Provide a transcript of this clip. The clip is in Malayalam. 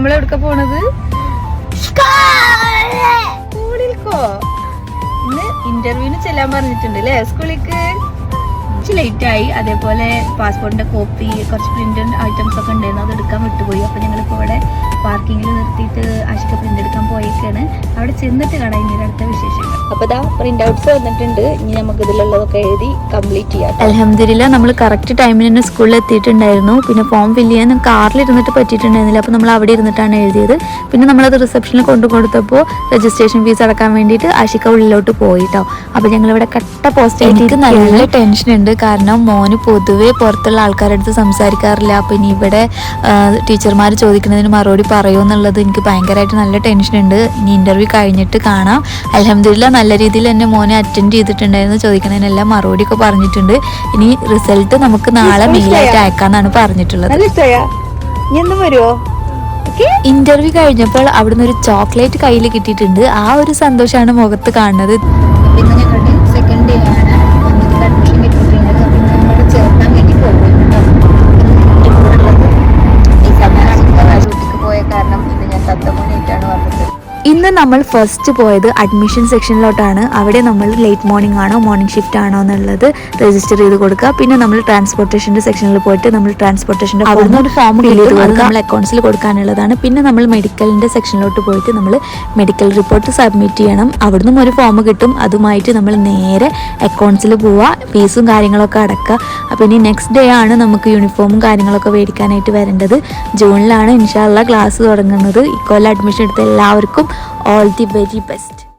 നമ്മളെവിടുക്ക പോണത്? സ്കൂളിൽക്കോ? ഇന്ന് ഇന്റർവ്യൂവിന് ചെല്ലാൻ പറഞ്ഞിട്ടുണ്ട് അല്ലേ സ്കൂളിലേക്ക്? ലേറ്റ് ആയി. അതേപോലെ പാസ്പോർട്ടിന്റെ കോപ്പി, കുറച്ച് പ്രിന്റ് ഐറ്റംസ് ഒക്കെ ഉണ്ടായിരുന്നു, അത് എടുക്കാൻ വിട്ടുപോയി. അപ്പൊ ഞങ്ങളിപ്പോ ഇവിടെ പാർക്കിങ്ങിൽ നിർത്തിയിട്ട് ആശിക പ്രിന്റ് എടുക്കാൻ പോയേക്കാണ്. അവിടെ ചെന്നിട്ട് കാണാം ഇനി അടുത്ത വിശേഷങ്ങൾ. അപ്പൊ ഇതാ പ്രിന്റ് ഔട്ട്സ് വന്നിട്ടുണ്ട്. ഇനി നമുക്ക് ഇതിലുള്ളതൊക്കെ എഴുതി കംപ്ലീറ്റ് ചെയ്യാം. അൽഹംദുലില്ലാ നമ്മൾ കറക്റ്റ് ടൈമിന് തന്നെ സ്കൂളിൽ എത്തിയിട്ടുണ്ടായിരുന്നു. പിന്നെ ഫോം ഫില്ല് ചെയ്യാൻ കാറിൽ ഇരുന്നിട്ട് പറ്റിയിട്ടുണ്ടായിരുന്നില്ല. അപ്പോൾ നമ്മൾ അവിടെ ഇരുന്നിട്ടാണ് എഴുതിയത്. പിന്നെ നമ്മളത് റിസപ്ഷനിൽ കൊടുത്തപ്പോൾ രജിസ്ട്രേഷൻ ഫീസ് അടക്കാൻ വേണ്ടിയിട്ട് ആശിക ഉള്ളിലോട്ട് പോയിട്ടോ. അപ്പോൾ ഞങ്ങളിവിടെ കട്ട പോസ്റ്റ് എനിക്ക് നല്ല ടെൻഷൻ ഉണ്ട്. കാരണം മോന് പൊതുവേ പുറത്തുള്ള ആൾക്കാരുടെ അടുത്ത് സംസാരിക്കാറില്ല. അപ്പോൾ ഇനി ഇവിടെ ടീച്ചർമാർ ചോദിക്കുന്നതിന് മറുപടി പറയുമോ എന്നുള്ളത് എനിക്ക് ഭയങ്കരമായിട്ട് നല്ല ടെൻഷനുണ്ട്. ഇനി ഇൻ്റർവ്യൂ കഴിഞ്ഞിട്ട് കാണാം. അൽഹംദുലില്ലാ നല്ല രീതിയിൽ തന്നെ മോനെ അറ്റൻഡ് ചെയ്തിട്ടുണ്ടായിരുന്നു. ചോദിക്കുന്നതിനെല്ലാം മറുപടിയൊക്കെ പറഞ്ഞിട്ടുണ്ട്. ഇനി റിസൾട്ട് നമുക്ക് നാളെ മെയിലായിട്ട് അയക്കാന്നാണ് പറഞ്ഞിട്ടുള്ളത്. ഇന്റർവ്യൂ കഴിഞ്ഞപ്പോൾ അവിടുന്ന് ഒരു ചോക്ലേറ്റ് കയ്യിൽ കിട്ടിയിട്ടുണ്ട്. ആ ഒരു സന്തോഷമാണ് മുഖത്ത് കാണുന്നത്. പിന്നെ ഞങ്ങളുടെ സെക്കൻഡ് ഡേ ആണ് അഡ്മിഷൻ കിട്ടിയിട്ടുണ്ട്. പിന്നെ നമ്മൾ ചേർക്കാൻ വേണ്ടി പോകുന്നുണ്ടോ ഈ സമയം ഡ്യൂട്ടിക്ക് പോയ കാരണം ഇന്ന് ഞാൻ തത്തമോനായിട്ടാണ് വന്നത്. ഇന്ന് നമ്മൾ ഫസ്റ്റ് പോയത് അഡ്മിഷൻ സെക്ഷനിലോട്ടാണ്. അവിടെ നമ്മൾ ലേറ്റ് മോർണിംഗ് ആണോ മോർണിംഗ് ഷിഫ്റ്റ് ആണോ എന്നുള്ളത് രജിസ്റ്റർ ചെയ്ത് കൊടുക്കുക. പിന്നെ നമ്മൾ ട്രാൻസ്പോർട്ടേഷൻ്റെ സെക്ഷനിൽ പോയിട്ട് നമ്മൾ ട്രാൻസ്പോർട്ടേഷൻ്റെ അവിടുന്ന് ഒരു ഫോം ഫിൽ ചെയ്ത് അത് നമ്മൾ അക്കൗണ്ട്സിൽ കൊടുക്കാനുള്ളതാണ്. പിന്നെ നമ്മൾ മെഡിക്കലിൻ്റെ സെക്ഷനിലോട്ട് പോയിട്ട് നമ്മൾ മെഡിക്കൽ റിപ്പോർട്ട് സബ്മിറ്റ് ചെയ്യണം. അവിടുന്ന് ഒരു ഫോം കിട്ടും. അതുമായിട്ട് നമ്മൾ നേരെ അക്കൗണ്ട്സിൽ പോവുക, ഫീസും കാര്യങ്ങളൊക്കെ അടക്കുക. അപ്പോൾ ഇനി നെക്സ്റ്റ് ഡേ ആണ് നമുക്ക് യൂണിഫോമും കാര്യങ്ങളൊക്കെ മേടിക്കാനായിട്ട് വരേണ്ടത്. ജൂണിലാണ് ഇൻഷാ അല്ലാഹ് ക്ലാസ് തുടങ്ങുന്നത്. ഇക്കൊല്ലം അഡ്മിഷൻ എടുത്ത എല്ലാവർക്കും all the very best.